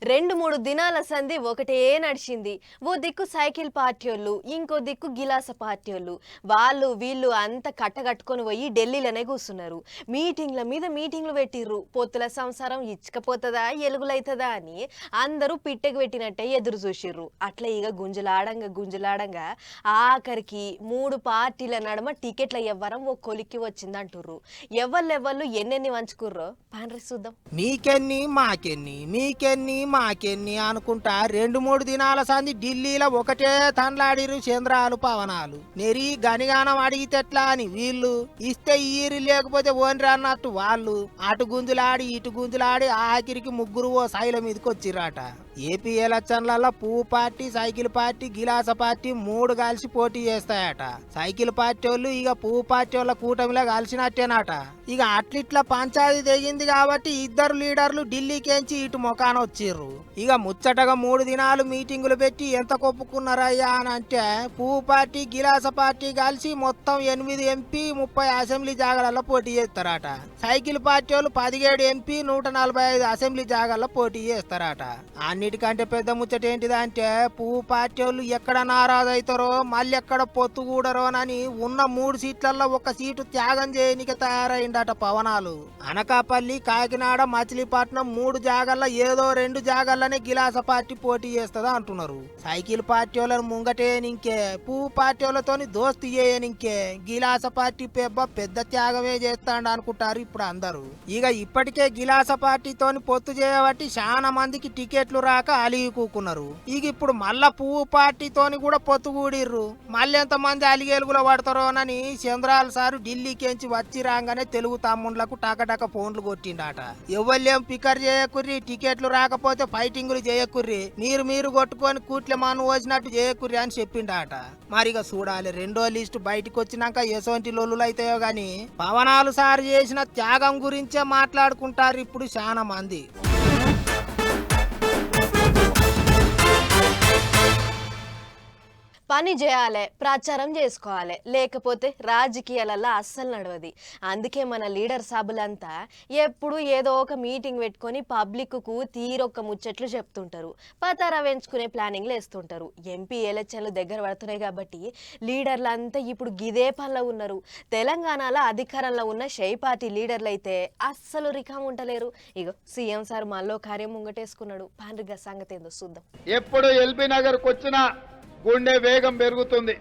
2-3 దినాల సంధి ఒకటే నడిచింది. ఓ దిక్కు సైకిల్ పార్టీయోళ్ళు, ఇంకో దిక్కు గిలాస పార్టీయోళ్ళు. వాళ్ళు వీళ్ళు అంతా కట్టగట్టుకొని పోయి ఢిల్లీలోనే కూర్చున్నారు. మీటింగ్ల మీద మీటింగ్లు పెట్టిర్రు. పొత్తుల సంసారం ఇచ్చకపోతుందా ఎలుగులైతుందా అని అందరూ పిట్టెకు పెట్టినట్టే ఎదురు చూసిర్రు. అట్లా ఇక గుంజులాడంగా ఆఖరికి 3 పార్టీల నడుమ టికెట్ల ఎవ్వరం ఓ కొలిక్కి వచ్చిందంటుర్రు. ఎవ్వళ్ళు ఎన్నెన్ని వంచుకుర్రో పాండ్రి చూద్దాం. మీకెన్ని మాకెన్ని అనుకుంటా 2-3 దినాల సంది ఢిల్లీలో ఒకటే తండ్లాడిరు చంద్రాలు పవనాలు. నెరి గనిగానం అడిగితెట్లా అని వీళ్ళు, ఇస్తే ఈరి లేకపోతే ఓన్రి అన్నట్టు వాళ్ళు. అటు గుంజులాడి ఇటు గుంజులాడి ఆఖరికి ముగ్గురు ఓ సైల మీదకి వచ్చిర్రాట. ఏపీ ఎలక్షన్లలో పువ్వు పార్టీ, సైకిల్ పార్టీ, గిలాస పార్టీ 3 కలిసి పోటీ చేస్తాయట. సైకిల్ పార్టీ వాళ్ళు ఇక పువ్వు పార్టీ వాళ్ళ కూటమిలో కలిసినట్టేనట. ఇక అట్లిట్లా పంచాయతీ తెగింది కాబట్టి ఇద్దరు లీడర్లు ఢిల్లీకేంచి ఇటు మొకాన వచ్చిర్రు. ఇక ముచ్చటగా 3 దినాలు మీటింగులు పెట్టి ఎంత కొప్పుకున్నారయ్యా అని అంటే, పువ్వు పార్టీ, గిలాస పార్టీ కలిసి మొత్తం 8 ఎంపీ 30 అసెంబ్లీ జాగాలలో పోటీ చేస్తారట. సైకిల్ పార్టీ వాళ్ళు 17 ఎంపీ 145 అసెంబ్లీ జాగాల్లో పోటీ చేస్తారట. అన్నిటికంటే పెద్ద ముచ్చట ఏంటిదంటే, పువ్వు పార్టీ వాళ్ళు ఎక్కడ నారాజు అవుతారో మళ్ళీ ఎక్కడ పొత్తు కూడరోనని ఉన్న 3 సీట్లలో 1 సీటు త్యాగం చేయనికి తయారైందట పవనాలు. అనకాపల్లి, కాకినాడ, మచిలీపట్నం 3 జాగాల్లో ఏదో 2 జాగాల్లోనే గిలాస పార్టీ పోటీ చేస్తుందా అంటున్నారు. సైకిల్ పార్టీ వాళ్ళని ముంగటేనింకే, పువ్వు పార్టీ వాళ్ళతోని దోస్తీ చేయనింకే, గిలాస పార్టీ పెద్ద త్యాగమే చేస్తాడు అనుకుంటారు ఇప్పుడు అందరూ. ఇక ఇప్పటికే గిలాస పార్టీతోని పొత్తు చేయబట్టి చాలా మందికి టికెట్లు రాక అలిగి కూకున్నారు. ఇక ఇప్పుడు మళ్ళా పువ్వు పార్టీతోని కూడా పొత్తు కూడిర్రు. మళ్ళీ ఎంతమంది అలిగేలుగులో పడతారోనని చంద్రాల సారు ఢిల్లీకేంచి వచ్చి రాగానే తెలుగు తమ్ముళ్లకు టకటక ఫోన్లు కొట్టిండట. ఎవళ్ళేం పికర్ చేయకుర్రి, టికెట్లు రాకపోతే ఫైటింగులు చేయకుర్రి, మీరు కొట్టుకొని కూట్ల మాను వచ్చినట్టు చేయకుర్రి అని చెప్పిండట. మరిగా చూడాలి, 2వ లిస్టు బయటకు వచ్చినాక ఎసోంటి లొల్లులు అయితాయో గాని పవనాలు సారు చేసిన త్యాగం గురించే మాట్లాడుకుంటారు ఇప్పుడు చాలా మంది. పని చేయాలి, ప్రచారం చేసుకోవాలి, లేకపోతే రాజకీయాలలో అస్సలు నడవది. అందుకే మన లీడర్ సాబులంతా ఎప్పుడు ఏదో ఒక మీటింగ్ పెట్టుకొని పబ్లిక్కు తీరొక్క ముచ్చట్లు చెప్తుంటారు. పతారా వెంచుకునే ప్లానింగ్లు వేస్తుంటారు. ఎంపీ ఎలక్షన్లు దగ్గర పడుతున్నాయి కాబట్టి లీడర్లంతా ఇప్పుడు గిదే పనిలో ఉన్నారు. తెలంగాణలో అధికారంలో ఉన్న షై పార్టీ లీడర్లు అయితే అస్సలు రికాం ఉండలేరు. ఇగో సీఎం సార్ మళ్ళీ కార్యం ముంగటేసుకున్నాడు. పాండ్రిగా సంగతి ఏందో చూద్దాం. ఎప్పుడు ఎల్బీ నగర్కి వచ్చినా గుండె వేగం పెరుగుతుంది.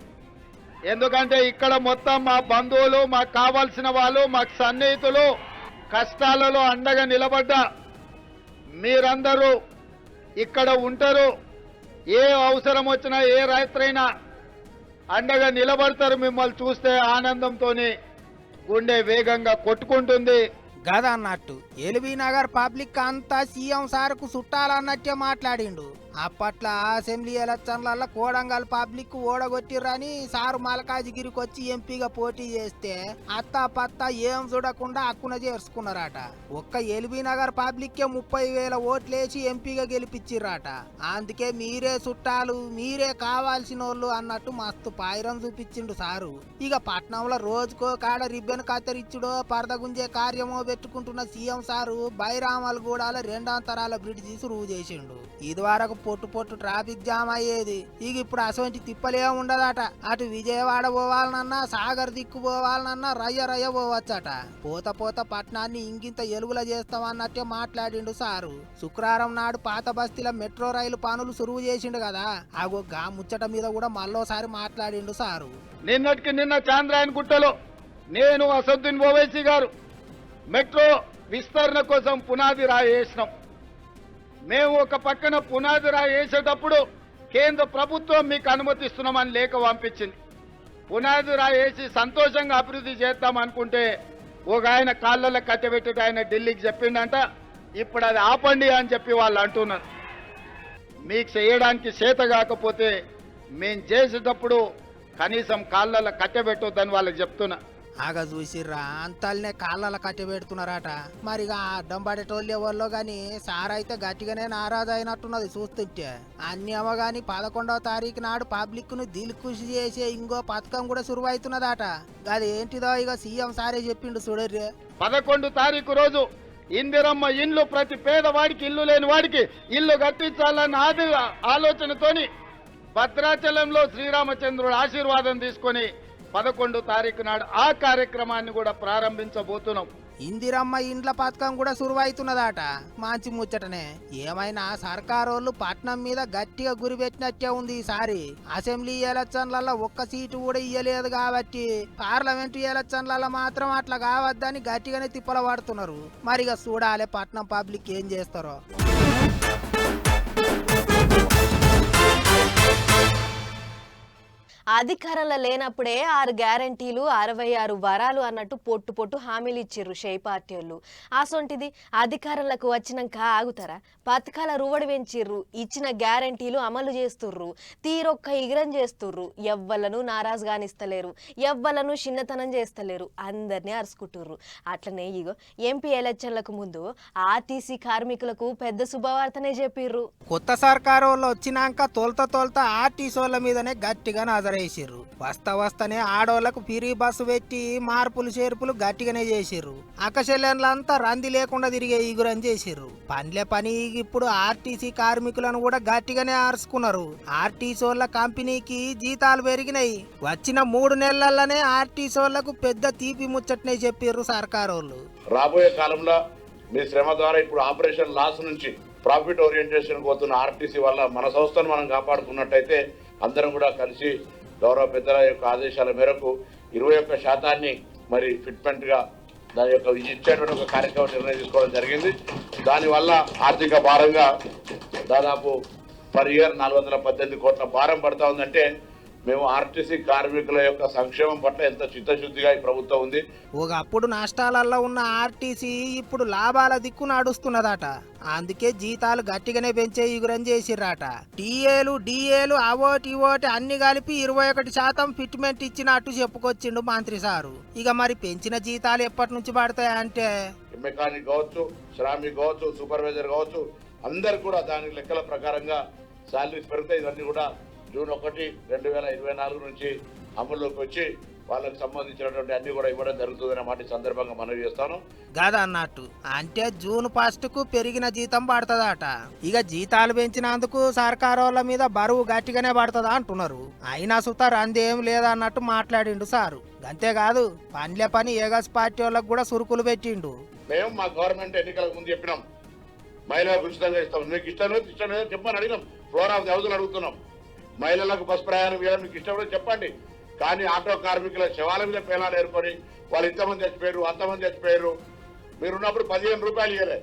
ఎందుకంటే ఇక్కడ మొత్తం మా బంధువులు, మాకు కావాల్సిన వాళ్ళు, మాకు సన్నిహితులు, కష్టాలలో అండగా నిలబడ్డ మీరందరూ ఇక్కడ ఉంటారు. ఏ అవసరం వచ్చినా ఏ రాత్రైనా అండగా నిలబడతారు. మిమ్మల్ని చూస్తే ఆనందంతో గుండె వేగంగా కొట్టుకుంటుంది. గదా అన్నట్టు ఎల్బీ నగర్ పబ్లిక్ అంతా సీఎం సార్కు చుట్టాలన్నట్టే మాట్లాడిండు. అప్పట్లో అసెంబ్లీ ఎలక్షన్లలో కోడంగల్ పబ్లిక్ ఓడగొట్టిర్రని సారు మల్కాజిగిరికి వచ్చి ఎంపీగా పోటీ చేస్తే అత్తా పత్తా ఏం చూడకుండా అక్కున చేర్చుకున్నారట. ఒక్క ఎల్బీ నగర్ పబ్లిక్కే 30,000 ఓట్లేసి ఎంపీగా గెలిపించిర్రట. అందుకే మీరే చుట్టాలు, మీరే కావాల్సిన వాళ్ళు అన్నట్టు మస్తు పాయిరం చూపించిండు సారు. ఇక పట్నంలో రోజుకో కాడ రిబ్బన్ కత్తిరిచ్చుడో పరదగుంజే కార్యమో పెట్టుకుంటున్న సీఎం సారు బైరామల్ గూడాల 2వ తరాల బ్రిడ్జి సురువు చేసిండు. ఇది వరకు పొట్టు ట్రాఫిక్ జామ్ అయ్యేది. ఇక ఇప్పుడు అసోంటి తిప్పలే ఉండదట. అటు విజయవాడ పోవాలనన్నా, సాగర్ దిక్కు పోవాలనన్నా రయ్య పోవచ్చట. పోత పట్నాన్ని ఇంకింత ఎలుగుల చేస్తామన్నట్టే మాట్లాడిండు సారు. శుక్రవారం నాడు పాత బస్తీల మెట్రో రైలు పనులు సురువు చేసిండు కదా, అగో గా ముచ్చట మీద కూడా మళ్ళోసారి మాట్లాడిండు సారు. నిన్నటికి నిన్న చాంద్రాయన్ గుట్టలో నేను అసదుద్దీన్ ఓవైసీ గారు మెట్రో విస్తరణ కోసం పునాది రాయి వేసినాం. మేము ఒక పక్కన పునాది రాయి వేసేటప్పుడు కేంద్ర ప్రభుత్వం మీకు అనుమతిస్తున్నామని లేఖ పంపించింది. పునాది రాయి వేసి సంతోషంగా అభివృద్ధి చేద్దాం అనుకుంటే ఒక ఆయన కాళ్ళలో కట్టబెట్టి ఆయన ఢిల్లీకి చెప్పిండంట. ఇప్పుడు అది ఆపండి అని చెప్పి వాళ్ళు అంటున్నారు. మీకు చేయడానికి చేత కాకపోతే మేము చేసేటప్పుడు కనీసం కాళ్ళలో కట్టబెట్టొద్దని వాళ్ళకి చెప్తున్నా. ఆగా చూసిర్రా, అంతల్నే కాళ్ళ కట్టి పెడుతున్నారట. మరిగా అడ్డం పడేటోళ్ళు ఎవరిలో గాని సారైతే గట్టిగానే నారాజు అయినట్టున్నది చూస్తుంటే. అన్ని అవగాని 11వ తారీఖు నాడు పబ్లిక్ ను దిల్ఖుషి చేసే ఇంకో పథకం కూడా సురువైతున్నదట. అది ఏంటిదో ఇక సీఎం సారే చెప్పిండు చూడర్రే. 11 తారీఖు రోజు ఇందిరమ్మ ఇండ్లు ప్రతి పేదవాడికి, ఇల్లు లేని వాడికి ఇల్లు కట్టించాలన్న ఆలోచనతోని భద్రాచలంలో శ్రీరామచంద్రుడు ఆశీర్వాదం తీసుకొని 11 తారీఖు నాడు ఆ కార్యక్రమాన్ని కూడా ప్రారంభించబోతున్నాం. ఇందిరమ్మ ఇండ్ల పథకం కూడా సురువైతున్నదట. మంచి ముచ్చటనే. ఏమైనా సర్కారోళ్ళు పట్నం మీద గట్టిగా గురి పెట్టినట్టే ఉంది ఈసారి. అసెంబ్లీ ఎలక్షన్లలో ఒక్క సీటు కూడా ఇయ్యలేదు కాబట్టి పార్లమెంటు ఎలక్షన్లలో మాత్రం అట్లా కావద్దని గట్టిగానే తిప్పల పడుతున్నారు. మరిగా చూడాలి పట్నం పబ్లిక్ ఏం చేస్తారో. అధికారంలో లేనప్పుడే 6 గ్యారంటీలు 66 వరాలు అన్నట్టు పొట్టు పొట్టు హామీలు ఇచ్చిర్రు షై పార్టీ వాళ్ళు. అసొంటిది అధికారంలోకి వచ్చినాక ఆగుతారా? పథకాల రువడి పెంచిర్రు, ఇచ్చిన గ్యారంటీలు అమలు చేస్తుర్రు, తీరొక్క ఇగరం చేస్తుర్రు. ఎవ్వలను నారాజు కానిస్తలేరు, ఎవ్వలను చిన్నతనం చేస్తలేరు, అందరినీ అరుచుకుంటుర్రు. అట్లనే ఇగో ఎంపీ ఎలక్షన్లకు ముందు ఆర్టీసీ కార్మికులకు పెద్ద శుభవార్తనే చెప్పిర్రు. కొత్త సర్కారు వాళ్ళు వచ్చినాక తోల్త ఆర్టీసీ వాళ్ళ మీదనే గట్టిగా నజరేసిర్రు. వస్తనే ఆడోళ్లకు ఫ్రీ బస్సు పెట్టి మార్పులు చేర్పులు గట్టిగానే చేసిర్రు. అకశల్యంలంతా రంది లేకుండా తిరిగే ఈగురం చేసిర్రు. పనిలే పని ఇప్పుడు ఆర్టీసీ కార్మికులను కూడా గట్టిగానే ఆర్చుకున్నారు. ఆర్టీసీ వాళ్ళ కంపెనీకి జీతాలు పెరిగినాయి. వచ్చిన 3 నెలల్లోనే ఆర్టీసీ వాళ్ళకు పెద్ద తీపి ముచ్చటనే చెప్పిర్రు సర్కారు వాళ్ళు. రాబోయే కాలంలో మీ శ్రమ ద్వారా ఇప్పుడు ఆపరేషన్ లాస్ నుంచి ప్రాఫిట్ ఓరియంటేషన్ పోతున్న ఆర్టీసీ వల్ల మన సంస్థను మనం కాపాడుకున్నట్టయితే అందరం కూడా కలిసి గౌరవ పెద్దల యొక్క ఆదేశాల మేరకు 21% మరి ఫిట్మెంట్ గా దాని యొక్క ఇచ్చేటువంటి ఒక కార్యక్రమం నిర్ణయం తీసుకోవడం జరిగింది. దానివల్ల ఆర్థిక భారంగా దాదాపు పర్ ఇయర్ 418 కోట్ల భారం పడతా ఉందంటే మేము ఆర్టీసీ కార్మికుల యొక్క సంక్షేమం పట్ల ఎంత చిత్తశుద్ధిగా ఈ ప్రభుత్వం ఉంది. ఒకప్పుడు నష్టాలలో ఉన్న ఆర్టీసీ ఇప్పుడు లాభాల దిక్కు నడుస్తున్నదట. అందుకే జీతాలు గట్టిగానే పెంచే ఇగురం చేసిర్రాట. డిఏలు అవోటి ఇవోటి అన్ని కలిపి 21% ఫిట్మెంట్ ఇచ్చినట్టు చెప్పుకొచ్చిండు మంత్రి సారు. ఇక మరి పెంచిన జీతాలు ఎప్పటి నుంచి పడతాయంటే మెకానిక్ కావచ్చు, శ్రామిక్ కావచ్చు, సూపర్వైజర్ కావచ్చు, అందరు కూడా దాని లెక్కల ప్రకారంగా శాలరీస్ పెరుగుతాయి. ఇవన్నీ కూడా జూన్ 1, 2024 నుంచి అమల్లోకి వచ్చి వాళ్ళకి సంబంధించినటువంటి అన్ని కూడా ఇవ్వడం జరుగుతుందనే మాట సందర్భంగా మనవి చేస్తాను. గదా అన్నట్టు అంటే జూన్ 1కు పెరిగిన జీతం పడుతుందట. ఇక జీతాలు పెంచినందుకు సర్కారు వాళ్ళ మీద బరువు గట్టిగానే పడుతుందా అంటున్నారు. అయినా సుతారు అందేం లేదన్నట్టు మాట్లాడిండు సారు. అంతేకాదు పనిలే పని ఏగస్ పార్టీ వాళ్ళకు కూడా సురుకులు పెట్టిండు. మేము మా గవర్నమెంట్ ఎన్నికలకు ముందు చెప్పినాం మహిళలకు ఉచితంగా ఇస్తాం. మీకు ఇష్టం లేదు చెప్పని అడిగినాం. ఫ్లోర్ ఆఫ్ ది హౌస్ అడుగుతున్నాం. మహిళలకు బస్ ప్రయాణం ఇవ్వడం మీకు ఇష్టం లేదు చెప్పండి. కానీ ఆటో కార్మికుల శవాల మీద పేలాలు ఏర్పడి వాళ్ళు ఇంతమంది చచ్చిపోయారు, అంతమంది చచ్చిపోయారు. మీరున్నప్పుడు 15 రూపాయలు ఇవ్వలే,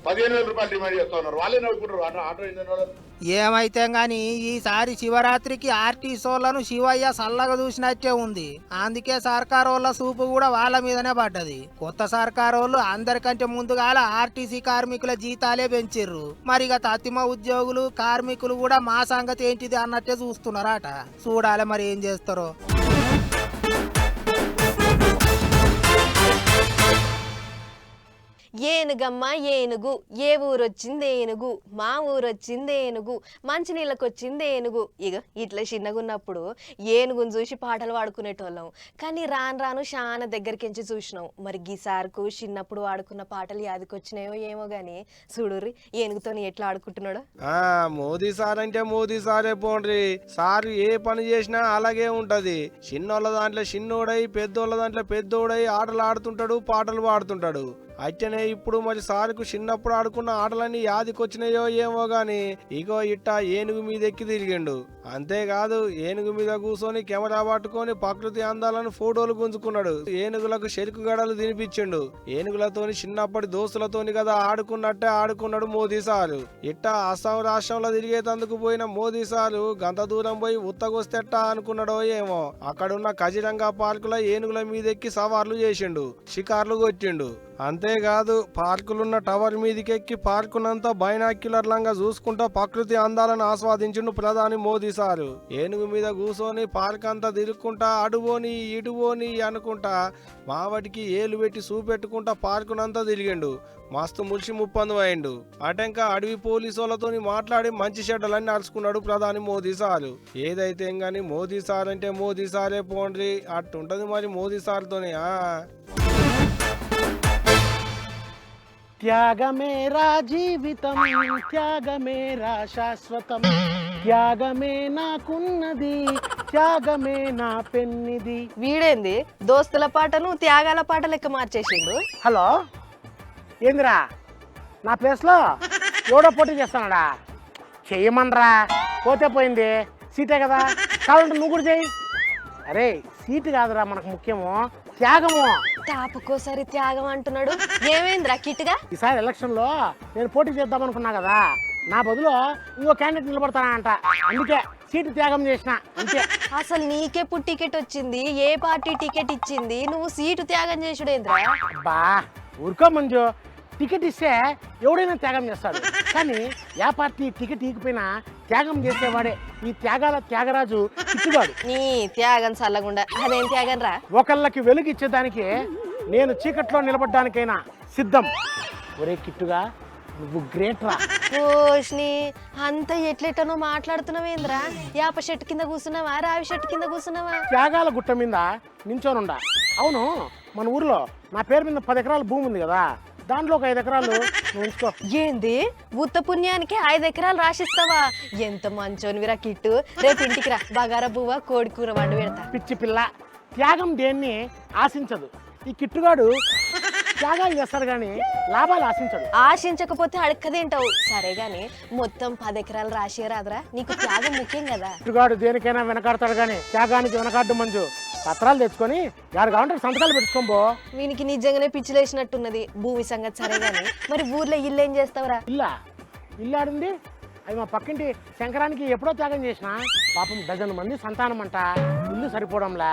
15,000 రూపాయలు డిమాండ్ చేస్తా ఉన్నారు. వాళ్ళే నవ్వుకుంటారు ఆటో ఇంజన్. ఏమైతే గాని ఈసారి శివరాత్రికి ఆర్టీసీ వాళ్ళను శివయ్య సల్లగా చూసినట్టే ఉంది. అందుకే సర్కారు వాళ్ళ చూపు కూడా వాళ్ళ మీదనే పడ్డది. కొత్త సర్కారు వాళ్ళు అందరికంటే ముందుగాల ఆర్టీసీ కార్మికుల జీతాలే పెంచిర్రు. మరిగా తత్తిమ ఉద్యోగులు కార్మికులు కూడా మా సంగతి ఏంటిది అన్నట్టే చూస్తున్నారట. చూడాలి మరి ఏం చేస్తారో. ఏనుగమ్మ ఏనుగు, ఏ ఊరొచ్చింది ఏనుగు, మా ఊరొచ్చింది ఏనుగు, మంచినీళ్ళకి వచ్చింది ఏనుగు. ఇక ఇట్లా చిన్నగున్నప్పుడు ఏనుగును చూసి పాటలు పాడుకునేటోళ్ళం. కానీ రాను చాలా దగ్గరికించి చూసినాం. మరి గీసార్కు చిన్నప్పుడు వాడుకున్న పాటలు యాదికొచ్చినాయో ఏమో గాని చూడుర్రి ఏనుగుతో ఎట్లా ఆడుకుంటున్నాడో. మోదీ సార్ అంటే మోదీ సారే పోండ్రి. సారు ఏ పని చేసినా అలాగే ఉంటది. చిన్నోళ్ళ దాంట్లో చిన్నోడై, పెద్దోళ్ళ దాంట్లో పెద్దోడై ఆటలు ఆడుతుంటాడు, పాటలు పాడుతుంటాడు. అట్టనే ఇప్పుడు మరి సార్కు చిన్నప్పుడు ఆడుకున్న ఆటలన్నీ యాదికొచ్చినాయో ఏమో గాని ఇగో ఇట్టా ఏనుగు మీద ఎక్కి తిరిగిండు. అంతేకాదు ఏనుగు మీద కూర్చొని కెమెరా పట్టుకొని ప్రకృతి అందాలను ఫోటోలు గుంజుకున్నాడు. ఏనుగులకు చెరుకు గడలు తినిపించిండు. ఏనుగులతోని చిన్నప్పటి దోస్తులతోని కదా ఆడుకున్నట్టే ఆడుకున్నాడు మోదీ సారు. ఇట్టా అస్సాం రాష్ట్రంలో తిరిగేతందుకు పోయిన మోదీ సారు గంత దూరం పోయి ఉత్తగొస్తెట్టా అనుకున్నాడో ఏమో. అక్కడున్న కజిరంగా పార్కులో ఏనుగుల మీద ఎక్కి సవార్లు చేసిండు, షికార్లు కొట్టిండు. అంతేకాదు పార్కులున్న టవర్ మీదకెక్కి పార్కునంతా బైనాక్యులర్లంగా చూసుకుంటా ప్రకృతి అందాలను ఆస్వాదించిండు ప్రధాని మోదీ సారు. ఏనుగు మీద కూర్చొని పార్క్ అంతా తిరుక్కుంటా అడువోని ఇడువోని అనుకుంటా మావటికి ఏలు పెట్టి చూపెట్టుకుంటా పార్కునంతా తిరిగిండు. మస్తు ములిసి ముప్పందు అయిండు. అటెంక అడవి పోలీసులతో మాట్లాడి మంచి చెడ్డలన్నీ అరుచుకున్నాడు ప్రధాని మోదీ సారు. ఏదైతే గాని మోదీ సార్ అంటే మోదీ సారే పోండ్రి, అట్టుంటది మరి మోదీ సార్తోనే. త్యాగమేరా జీవితం, త్యాగమేరా శాశ్వతం, త్యాగమే నాకున్నది, త్యాగమే నా పెన్నిది. వీడేంది దోస్తుల పాటను త్యాగాల పాట లెక్క మార్చేసిండు. హలో, ఏందిరా నా ప్లేస్లో ఎవడో పోటీ చేస్తానడా? చెయ్యమనరా, పోతే పోయింది, సీటే కదా, కావాలంటే నువ్వు కూడా చెయ్యి. అరే సీటు కాదురా మనకు ముఖ్యము, త్యాగము. తాపకోసారి త్యాగం అంటున్నాడు. ఏమైందిరా కిట్గా? ఈసారి ఎలక్షన్లో నేను పోటీ చేద్దాం అనుకున్నా కదా, నా బదులు ఇంకో క్యాండిడేట్ నిలబడతానంట, అందుకే సీటు త్యాగం చేసిన అంతే. అసలు నీకెప్పుడు టికెట్ వచ్చింది? ఏ పార్టీ టికెట్ ఇచ్చింది? నువ్వు సీటు త్యాగం చేసుడేంద్రా? అబ్బా ఊరుకో మంజు, టికెట్ ఇస్తే ఎవడైనా త్యాగం చేస్తాడు, కానీ ఏ పార్టీ టికెట్ ఇకపోయినా త్యాగం చేసేవాడే ఈ త్యాగాల త్యాగరాజు కిట్టుగాడు. నీ త్యాగం చల్లగుండా అదేం త్యాగం రా? ఒకళ్ళకి వెలుగు ఇచ్చేదానికి నేను చీకట్లో నిలబడ్డానికైనా సిద్ధం. ఒరే కిట్టుగా నువ్వు గ్రేట్ రా. ఓష్ని అంత ఎట్లెట్టనో మాట్లాడుతున్నావేంద్రా? యాప చెట్టు కింద కూర్చున్నావా, రావి చెట్టు కింద కూర్చున్నావా? త్యాగాల గుట్ట మీద నించోనుండా. అవును, మన ఊర్లో నా పేరు మీద 10 ఎకరాల భూమి ఉంది కదా, దాంట్లో ఒక 5 ఎకరాలు నువ్వు ఉంచుకో. ఏంది ఉత్త పుణ్యానికి 5 ఎకరాలు రాసిస్తావా? ఎంత మంచోనివిరా కిట్టు. రేపు ఇంటికి రా, బగారా బువ్వ కోడి కూర వండి పెడతా. పిచ్చి పిల్ల, త్యాగం దేన్ని ఆశించదు. ఈ కిట్టుగాడు త్యాగాలు చేస్తాడు కానీ లాభాలు ఆశించడు. ఆశించకపోతే అడక్క తింటావు. సరే గాని మొత్తం 10 ఎకరాలు రాసియరాదురా, నీకు త్యాగం ముఖ్యం కదా. కిట్టుగాడు దేనికైనా వెనకాడతాడు కానీ త్యాగానికి వెనకాడ్డు మంజు. పత్రాలు తెచ్చుకొని గారు కావాలంటే సంతకాలు పెట్టుకోబో. వీనికి నిజంగానే పిచ్చిలేసినట్టున్నది. భూమి సంగతి సరే గాని మరి ఊర్లో ఇల్లు ఏం చేస్తావురా? ఇల్లాడింది అవి మా పక్కింటి శంకరానికి ఎప్పుడో త్యాగం చేసిన. పాపం 12 మంది సంతానం అంట, ఇల్లు సరిపోవడంలా,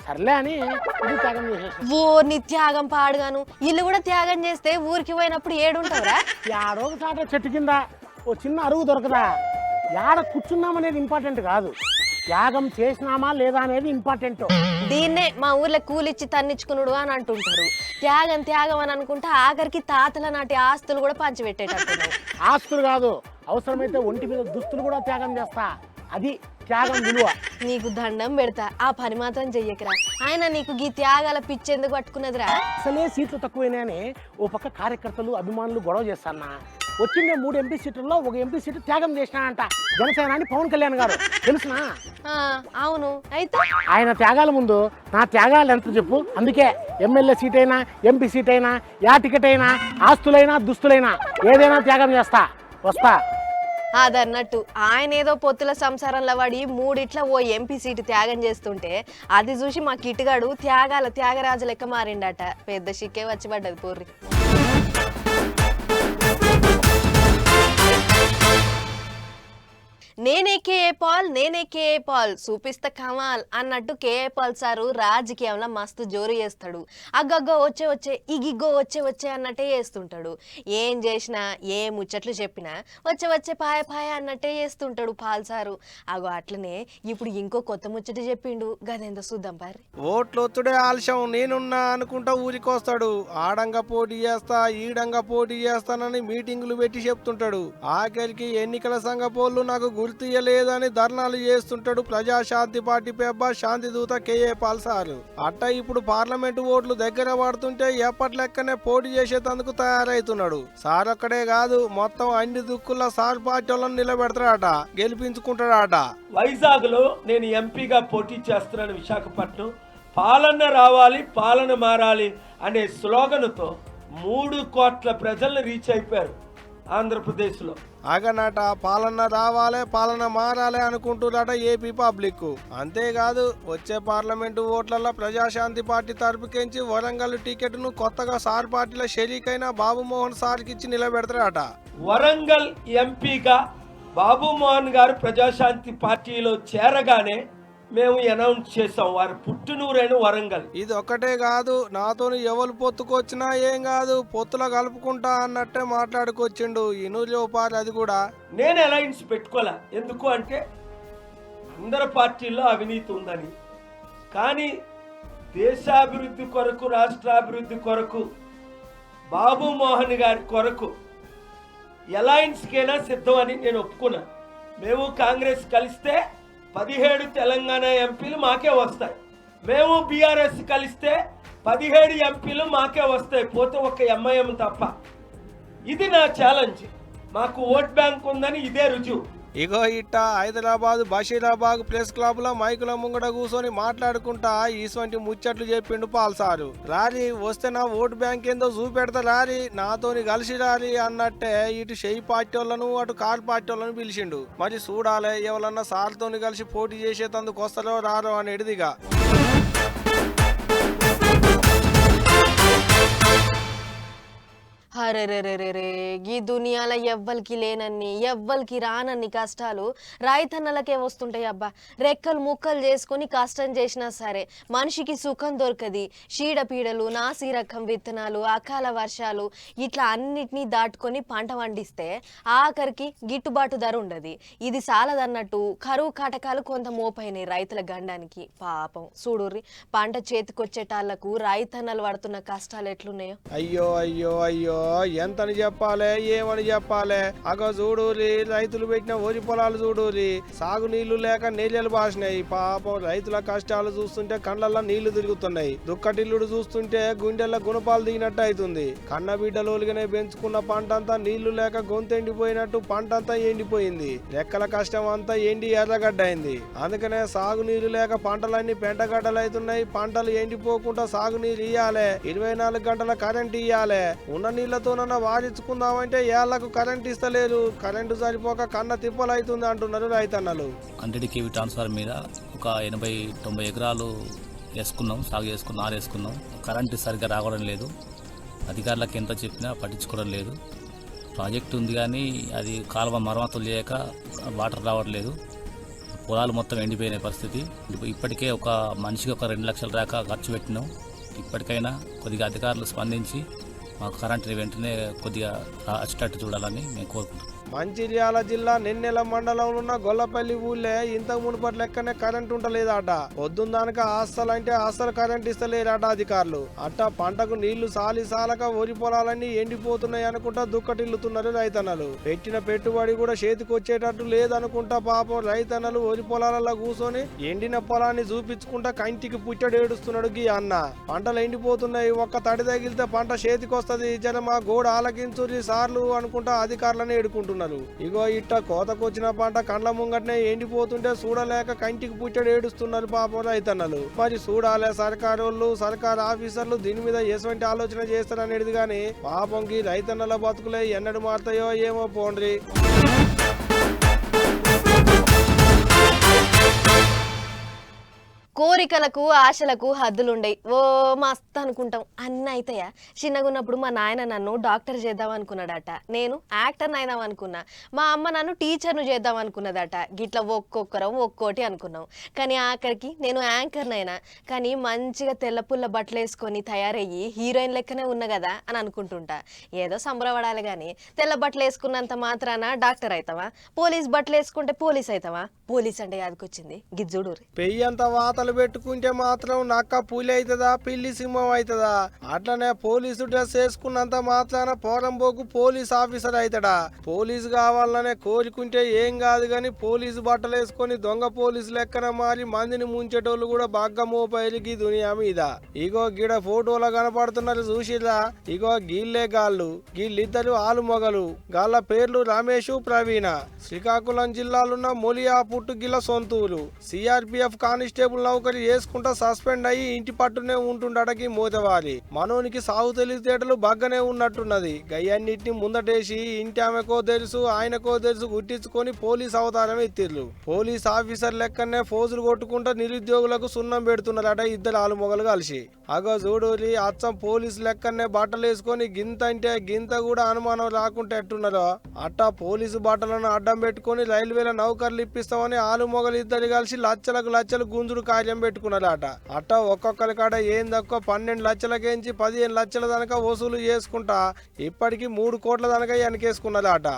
సర్లే అని ఇల్లు త్యాగం చేసేసిన. ఓ నీ త్యాగం పాడుగాను. ఇల్లు కూడా త్యాగం చేస్తే ఊరికి పోయినప్పుడు ఏడుంటావురా? యాడో చాట చెట్టు కింద ఓ చిన్న అరుగు దొరకదా, యాడ కూర్చున్నామనేది ఇంపార్టెంట్ కాదు, త్యాగం చేసినామా లేదా అనేది ఇంపార్టెంట్. దీన్నే మా ఊర్లో కూలిచ్చి తన్నిచ్చుకునుడు అని అంటుంటారు. త్యాగం త్యాగం అని అనుకుంటే ఆఖరికి తాతల నాటి ఆస్తులు కూడా పంచిపెట్టేటట్టున్నావు. ఆస్తులు కాదు, అవసరమైతే ఒంటి మీద దుస్తులు కూడా త్యాగం చేస్తా, అది త్యాగం విలువ. నీకు దండం పెడతా, ఆ పని మాత్రం చెయ్యకరా. ఆయన నీకు గీ త్యాగాల పిచ్చి ఎందుకు పట్టుకున్నదిరా? అసలే సీట్లు తక్కువైనాయని ఓ పక్క కార్యకర్తలు అభిమానులు గొడవ చేస్తానా, వచ్చిండే 3 ఎంపీ సీట్లలో ఒక ఎంపీ సీటు త్యాగం చేసినానంట జనసేన అని పవన్ కళ్యాణ్ గారు, తెలుసునా? అవును, అయితే ఆయన త్యాగాల ముందు నా త్యాగాలు ఎంత చెప్పు. అందుకే ఎమ్మెల్యే సీట్ అయినా, ఎంపీ సీట్ అయినా, యా టికెట్ అయినా, ఆస్తులైనా దుస్తులైనా ఏదైనా త్యాగం చేస్తా, వస్తా. అదన్నట్టు ఆయన ఏదో పొత్తుల సంసారంలో వాడి 3 ఓ ఎంపీ సీటు త్యాగం చేస్తుంటే అది చూసి మా కిట్టుగాడు త్యాగాల త్యాగరాజు లెక్క మారిండట. పెద్ద షిక్కే వచ్చి పడ్డది పోర్రి. నేనే కేఏ పాల్ చూపిస్తా కమాల్ అన్నట్టు కేఏ పాల్ సారు రాజకీయంలో మస్తు జోరు చేస్తాడు. అగ్గగ్గో వచ్చే ఇగిగ్గో వచ్చే అన్నట్టే చేస్తుంటాడు. ఏం చేసినా ఏ ముచ్చట్లు చెప్పినా వచ్చే పాయ అన్నట్టే చేస్తుంటాడు పాల్ సారు. అగో అట్లనే ఇప్పుడు ఇంకో కొత్త ముచ్చట చెప్పిండు, గదేందో చూద్దాం పారి. ఓట్లు ఒత్తుడే ఆలస్యం, నేనున్నా అనుకుంటా ఊరికొస్తాడు. ఆడంగా పోటీ చేస్తా, ఈడంగా పోటీ చేస్తానని మీటింగులు పెట్టి చెప్తుంటాడు. ఆఖరికి ఎన్నికల సంఘ పోళ్ళు నాకు గుర్తియలేదని ధర్నాలు చేస్తుంటాడు ప్రజాశాంతి పార్టీ పెబ్బ శాంతి దూత కేఏ పాల్ సారు. అట్ట ఇప్పుడు పార్లమెంటు ఓట్లు దగ్గర పడుతుంటే ఎప్పట్లెక్కనే పోటీ చేసేందుకు తయారైతున్నాడు. సార్ ఒక్కడే కాదు, మొత్తం అన్ని దుక్కుల సార్ పార్టీ వాళ్ళని నిలబెడతాడట, గెలిపించుకుంటాడట. వైజాగ్ లో నేను ఎంపీగా పోటీ చేస్తున్నాను విశాఖపట్నం. పాలన రావాలి, పాలన మారాలి అనే స్లోగన్తో 3 కోట్ల ప్రజల్ని రీచ్ అయిపోయారు ఆంధ్రప్రదేశ్లో. అగనట పాలన రావాలే, పాలన మారాలే అనుకుంటున్నారట ఏపీ పబ్లిక్. అంతేకాదు వచ్చే పార్లమెంటు ఓట్లలో ప్రజాశాంతి పార్టీ తరపుకించి వరంగల్ టికెట్ ను కొత్తగా సార్ పార్టీలో షరీకైన బాబుమోహన్ సార్కి ఇచ్చి నిలబెడతారట. వరంగల్ ఎంపీగా బాబుమోహన్ గారు ప్రజాశాంతి పార్టీలో చేరగానే మేము అనౌన్స్ చేసాం, వారి పుట్టినూరైన వరంగల్. ఇది ఒక్కటే కాదు, నాతోని ఎవరు పొత్తుకొచ్చినా ఏం కాదు, పొత్తులో కలుపుకుంటా అన్నట్టే మాట్లాడుకొచ్చిండు. ఇనులోపారి అది కూడా నేను అలయన్స్ పెట్టుకోలే, ఎందుకు అంటే అందరి పార్టీల్లో అవినీతి ఉందని. కానీ దేశాభివృద్ధి కొరకు, రాష్ట్రాభివృద్ధి కొరకు, బాబుమోహన్ గారి కొరకు అలయన్స్కైనా సిద్ధం అని నేను ఒప్పుకున్నా. మేము కాంగ్రెస్ కలిస్తే 17 తెలంగాణ ఎంపీలు మాకే వస్తాయి, మేము బీఆర్ఎస్ కలిస్తే 17 ఎంపీలు మాకే వస్తాయి, పోతే ఒక ఎంఐఎం తప్ప. ఇది నా ఛాలెంజ్. మాకు ఓట్ బ్యాంక్ ఉందని ఇదే రుజువు. ఇగో ఇట్ట హైదరాబాద్ బషీరాబాద్ ప్రెస్ క్లబ్ లో మైకుల ముంగడ కూర్చొని మాట్లాడుకుంటా ఇటువంటి ముచ్చట్లు చెప్పిండు పాల్సారు. రారి వస్తే నా ఓటు బ్యాంక్ ఏందో చూపెడతా రారి, నాతోని కలిసి రారి అన్నట్టే ఇటు షెయి పార్టీ వాళ్ళను అటు కార్ పార్టీ వాళ్ళను పిలిచిండు. మరి చూడాలి ఎవరన్నా సార్తోని కలిసి పోటీ చేసేటందుకు వస్తారో రారో అనేటిదిగా. అరెరెరెరెరే ఈ దునియాలో ఎవ్వరికి లేనన్ని ఎవ్వరికి రానన్ని కష్టాలు రైతన్నలకే వస్తుంటాయి అబ్బా. రెక్కలు ముక్కలు చేసుకొని కష్టం చేసినా సరే మనిషికి సుఖం దొరకది. చీడపీడలు, నాసి రకం విత్తనాలు, అకాల వర్షాలు ఇట్లా అన్నిటినీ దాటుకొని పంట పండిస్తే ఆఖరికి గిట్టుబాటు ధర ఉండదు. ఇది సాలదన్నట్టు కరువు కాటకాలు కొంత మోపైనాయి రైతుల గండానికి. పాపం చూడుర్రి పంట చేతికొచ్చేటాళ్లకు రైతన్నలు పడుతున్న కష్టాలు ఎట్లున్నాయో. అయ్యో అయ్యో అయ్యో ఎంతని చెప్పాలి ఏమని చెప్పాలి. అగో చూడూరి రైతులు పెట్టిన వరి పొలాలు చూడూరి సాగు నీళ్లు లేక నీళ్ళు బాసినాయి. పాపం రైతుల కష్టాలు చూస్తుంటే కళ్ళల్లో నీళ్లు తిరుగుతున్నాయి. దుక్కటిల్లుడు చూస్తుంటే గుండెల్లో గుణపాలు దిగినట్టు అవుతుంది. కన్న బిడ్డలోలుగానే పెంచుకున్న పంట అంతా నీళ్లు లేక గొంతు ఎండిపోయినట్టు పంట అంతా ఎండిపోయింది. రెక్కల కష్టం అంతా ఎండి ఎర్రగడ్డైంది. అందుకనే సాగునీరు లేక పంటలన్నీ పెంటగడ్డలు అవుతున్నాయి. పంటలు ఎండిపోకుండా సాగునీరు ఇయ్యాలే, 24 గంటల కరెంట్ ఇయ్యాలే. ఉన్న నీళ్లతోనన్నా వాడించుకుందామంటే ఏళ్లకు కరెంట్ ఇస్తలేరు. కరెంటు సరిపోక కన్న తిప్పలు అవుతుంది అంటున్నారు రైతన్నలు. 100 kV ట్రాన్స్ఫార్ మీద ఒక 80-90 ఎకరాలు వేసుకున్నాం, సాగు చేసుకున్నాం, నారేసుకున్నాం. కరెంటు సరిగ్గా రావడం లేదు. అధికారులకు ఎంత చెప్పినా పట్టించుకోవడం లేదు. ప్రాజెక్టు ఉంది కానీ అది కాలువ మరమ్మతులు చేయక వాటర్ రావట్లేదు. పొలాలు మొత్తం ఎండిపోయిన పరిస్థితి. ఇప్పటికే ఒక మనిషికి ఒక 2 లక్షల దాకా ఖర్చు పెట్టినాం. ఇప్పటికైనా కొద్దిగా అధికారులు స్పందించి మాకు కరెంటుని వెంటనే కొద్దిగా వచ్చేటట్టు చూడాలని మేము కోరుకుంటున్నాం. మంచిర్యాల జిల్లా నెన్నెల మండలంలో ఉన్న గొల్లపల్లి ఊళ్ళే ఇంతకు మునుపటి లెక్కనే కరెంట్ ఉంటలేదట. పొద్దున్నాక అస్సలంటే అస్సలు కరెంట్ ఇస్తలేరట అధికారులు. అట్ట పంటకు నీళ్లు సాలక వరి పొలాలన్నీ ఎండిపోతున్నాయి అనుకుంటా దుక్కటిల్లుతున్నారు రైతన్నలు. పెట్టిన పెట్టుబడి కూడా చేతికొచ్చేటట్టు లేదనుకుంటా పాపం రైతన్నలు వరి పొలాలలో కూర్చొని ఎండిన పొలాన్ని చూపించుకుంటా కంటికి పుట్టడు ఏడుస్తున్నాడు గీ అన్న. పంటలు ఎండిపోతున్నాయి, ఒక్క తడి తగిలితే పంట చేతికొస్తది, జనం మా గోడ ఆలకించురి సార్లు అనుకుంటా అధికారులను ఏడుకుంటున్నారు. ఇగో ఇట్ట కోతకొచ్చిన పంట కండ్ల ముంగటనే ఎండిపోతుంటే చూడలేక కంటికి పుట్టడు ఏడుస్తున్నారు పాపం రైతన్నలు. మరి చూడాలే సర్కారోళ్ళు, సర్కార్ ఆఫీసర్లు దీని మీద ఎటువంటి ఆలోచన చేస్తారనేది గాని పాపంకి రైతన్నల బతుకులే ఎన్నడు మారుతాయో ఏమో పోండ్రి. కోరికలకు ఆశలకు హద్దులుండయి. ఓ మస్తు అనుకుంటాం అన్నీ అవుతాయా. చిన్నగున్నప్పుడు మా నాయన నన్ను డాక్టర్ చేద్దాం అనుకున్నాడట, నేను యాక్టర్ని అయిదాం అనుకున్నా. మా అమ్మ నన్ను టీచర్ను చేద్దాం అనుకున్నదట. గిట్లా ఒక్కొక్కరం ఒక్కోటి అనుకున్నాం. కానీ ఆఖరికి నేను యాంకర్ని అయినా. కానీ మంచిగా తెల్ల పుల్ల బట్టలు వేసుకొని తయారయ్యి హీరోయిన్ లెక్కనే ఉన్నా కదా అని అనుకుంటుంటా. ఏదో సంబరపడాలి కానీ తెల్ల బట్టలు వేసుకున్నంత మాత్రాన డాక్టర్ అవుతావా? పోలీస్ బట్టలు వేసుకుంటే పోలీస్ అవుతావా? పోలీస్ అంటే యాదకొచ్చింది గిజ్జుడు. పెయ్యంత వాతలు పెట్టుకుంటే మాత్రం నక్క పులి అవుతుందా, పిల్లి సింహం అవుతుందా? అట్లనే పోలీసు డ్రెస్ వేసుకున్నంత మాత్రాన పోరంబోకు పోలీస్ ఆఫీసర్ అవుతాడా? పోలీసు కావాలనే కోరుకుంటే ఏం కాదు గాని పోలీసు బట్టలు వేసుకొని దొంగ పోలీసు లెక్కన మారి మందిని ముంచేటోళ్ళు కూడా బాగా మోపైలికి దునియా మీద. ఇగో గిడ ఫోటోలో కనపడుతున్నారు చూసిరా. ఇగో గీళ్లే గాళ్ళు, గీళ్ళిద్దరు ఆలు మొగలు. గాళ్ళ పేర్లు రమేష్, ప్రవీణ. శ్రీకాకుళం జిల్లాలున్న మొలియా పుట్టుగిల్ల సొంతూరు. సిఆర్పిఎఫ్ కానిస్టేబుల్ నౌకరి చేసుకుంటా సస్పెండ్ అయ్యి ఇంటి పట్టునే ఉంటుండటకి మోతవాలి. మనోనికి సాగు తెలివితేటలు బాగానే ఉన్నట్టున్నది. గయ్యన్నిటిని ముందటేసి ఇంటి ఆమెకో తెలుసు ఆయనకో తెలుసు గుట్టించుకొని పోలీస్ అవతారం ఎత్తిర్రు. పోలీస్ ఆఫీసర్ లెక్కనే ఫోజులు కొట్టుకుంటా నిరుద్యోగులకు సున్నం పెడుతున్నారట ఇద్దరు ఆలు మొగలు కలిసి. అగో చూడూరి అచ్చం పోలీసు లెక్కనే బట్టలు వేసుకొని గింత అంటే గింత కూడా అనుమానం రాకుంటే ఎట్టున్నారో అట్టా పోలీసు బట్టలను అడ్డం పెట్టుకొని రైల్వేల నౌకర్లు ఇప్పిస్తామని ఆలు మొగలు ఇద్దరు కలిసి లచ్చలకు లచ్చలు గుంజుడు కార్యం పెట్టుకున్నారట. అట్టా ఒక్కొక్కరి కాడ ఏం తక్కువ 12 లక్షలకేంచి 15 లక్షల దాకా వసూలు చేసుకుంటా ఇప్పటికి 3 కోట్ల దాకా వెనకేసుకున్నారట.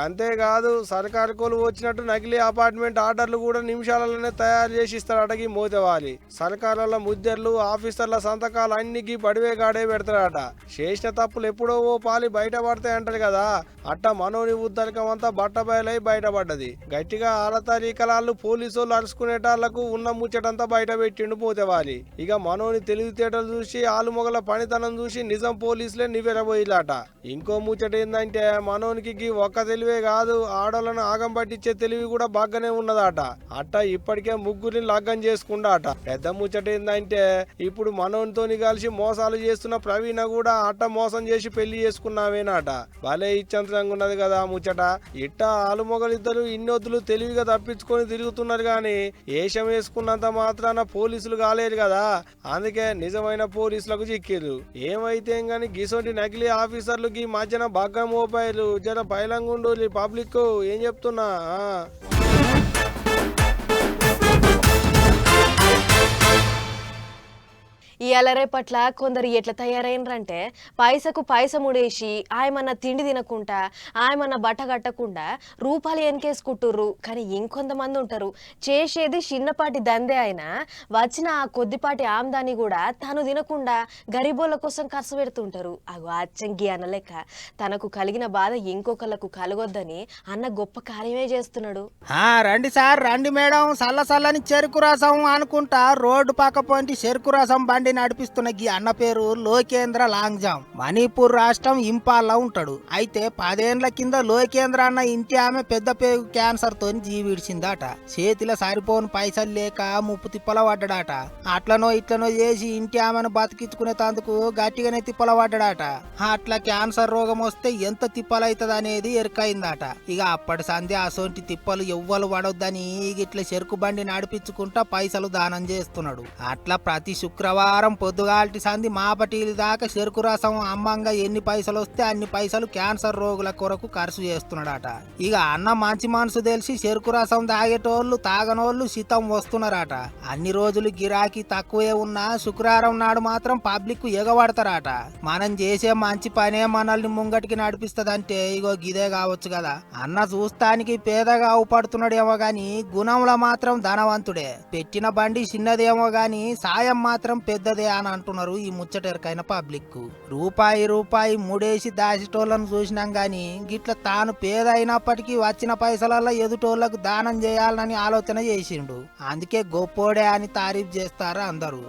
అంతేకాదు సర్కారు కోలు వచ్చినట్టు నకిలీ అపార్ట్మెంట్ ఆర్డర్లు కూడా నిమిషాలలోనే తయారు చేసి ఇస్తారటకి మోతవాలి. సర్కారుల ముద్దర్లు ఆఫీసర్ల సంతకాలు అన్నికి బడివే గాడే పెడతారట. చేసిన తప్పులు ఎప్పుడో ఓ పాలి బయటపడతాయి అంటారు కదా. అట్ట మనోని ఉద్దరకం అంతా బట్టబయలై బయటపడ్డది. గట్టిగా ఆడతారీకలాళ్ళు పోలీసు వాళ్ళు అరుచుకునేటాళ్లకు ఉన్న ముచ్చటంతా బయట పెట్టిండు పోతేవాలి. ఇక మనోని తెలివితేటలు చూసి ఆలుమొగల పనితనం చూసి నిజం పోలీసులే నివ్వెరబోయిలాట. ఇంకో ముచ్చట ఏందంటే మనోనికి ఒక్క తెలివే కాదు, ఆడోళ్ళను ఆగం పట్టించే తెలివి కూడా బాగానే ఉన్నదట. అట్ట ఇప్పటికే ముగ్గురిని లగ్గం చేసుకుండాట. పెద్ద ముచ్చట ఏందంటే ఇప్పుడు మనోనితోని కలిసి మోసాలు చేస్తున్న ప్రవీణ కూడా అట్ట మోసం చేసి పెళ్లి చేసుకున్నావేనాట. భలే ఇచ్చంతరంగా ఉన్నది కదా ముచ్చట. ఇట్ట ఆలుమొగలిద్దరు ఇన్నొద్దులు తెలివిగా తప్పించుకొని తిరుగుతున్నారు గాని ఏషం వేసుకున్నంత మాత్రాన పోలీసులు కాలేరు కదా. అందుకే నిజమైన పోలీసులకు చిక్కిరు. ఏమైతే గాని గిసోటి నకిలీ ఆఫీసర్లు ఈ మధ్యన బాగా మోపాయిలు జర బయలంగుండు పబ్లిక్. ఏం చెప్తున్నా ఈ అలరేపట్ల కొందరు ఎట్లా తయారైనరంటే పైసకు పైస ముడేసి ఆయమన్న తిండి తినకుండా ఆయమన్న బట్ట కట్టకుండా రూపాయలు ఎన్కేసుకుంటుర్రు. కానీ ఇంకొంతమంది ఉంటారు చేసేది చిన్నపాటి దందే అయినా వచ్చిన ఆ కొద్దిపాటి ఆమ్దాని కూడా తను తినకుండా గరీబోళ్ళ కోసం ఖర్చు పెడుతుంటారు. అగో అచ్చంగి అన్న లెక్క తనకు కలిగిన బాధ ఇంకొకళ్ళకు కలగొద్దని అన్న గొప్ప కార్యమే చేస్తున్నాడు. రండి సార్ రండి మేడం, చల్లని చెరుకు రసం అనుకుంటా రోడ్డు పక్క పొంటి చెరుకు రసం బండి నడిపిస్తున్న ఈ అన్న పేరు లోకేంద్ర లాంగ్జామ్. మణిపూర్ రాష్ట్రం ఇంపాల్లో ఉంటాడు. అయితే 10 ఏళ్ల కింద లోకేంద్ర అన్న ఇంటి ఆమె పెద్ద పేగు క్యాన్సర్ తోని జీవిడిచిందట. చేతిలో సరిపోని పైసలు లేక ముప్పు తిప్పల పడ్డాడట. అట్లనో ఇట్లనో చేసి ఇంటి ఆమెను బతికించుకునేందుకు గట్టిగానే తిప్పల పడ్డాడట. అట్లా క్యాన్సర్ రోగం వస్తే ఎంత తిప్పలైతుంది అనేది ఎరుకైందట. ఇక అప్పటి సంధి అసోంటి తిప్పలు ఎవ్వరు పడొద్దని ఇట్లా చెరుకు బండి నడిపించుకుంటా పైసలు దానం చేస్తున్నాడు. అట్లా ప్రతి శుక్రవారం పొద్దుగాల్టి సంధి మాపటీలు దాకా చెరుకు రసం అమ్మంగా ఎన్ని పైసలు వస్తే అన్ని పైసలు క్యాన్సర్ రోగుల కొరకు ఖర్చు చేస్తున్నాడట. ఇక అన్న మంచి మనసు తెలిసి చెరుకు రసం తాగేటోళ్ళు తాగనోళ్ళు సితం వస్తున్నారట. అన్ని రోజులు గిరాకీ తక్కువే ఉన్నా శుక్రవారం నాడు మాత్రం పబ్లిక్ ఎగబడతారట. మనం చేసే మంచి పనే మనల్ని ముంగటికి నడిపిస్తదంటే ఇగో గిదే కావచ్చు కదా. అన్న చూస్తానికి పేదగా అవుపడుతున్నాడేమో గాని గుణంలో మాత్రం ధనవంతుడే. పెట్టిన బండి చిన్నదేమో గాని సాయం మాత్రం పెద్దదే అని అంటున్నారు ఈ ముచ్చటెరకైన పబ్లిక్. రూపాయి ముడేసి దాచిటోళ్ళను చూసినాం గాని గిట్ల తాను పేద అయినప్పటికీ వచ్చిన పైసలల్లో ఎదుటోళ్లకు దానం చేయాలని ఆలోచన చేసిండు. అందుకే గొప్పోడే అని తారీఫ్ చేస్తారు అందరూ.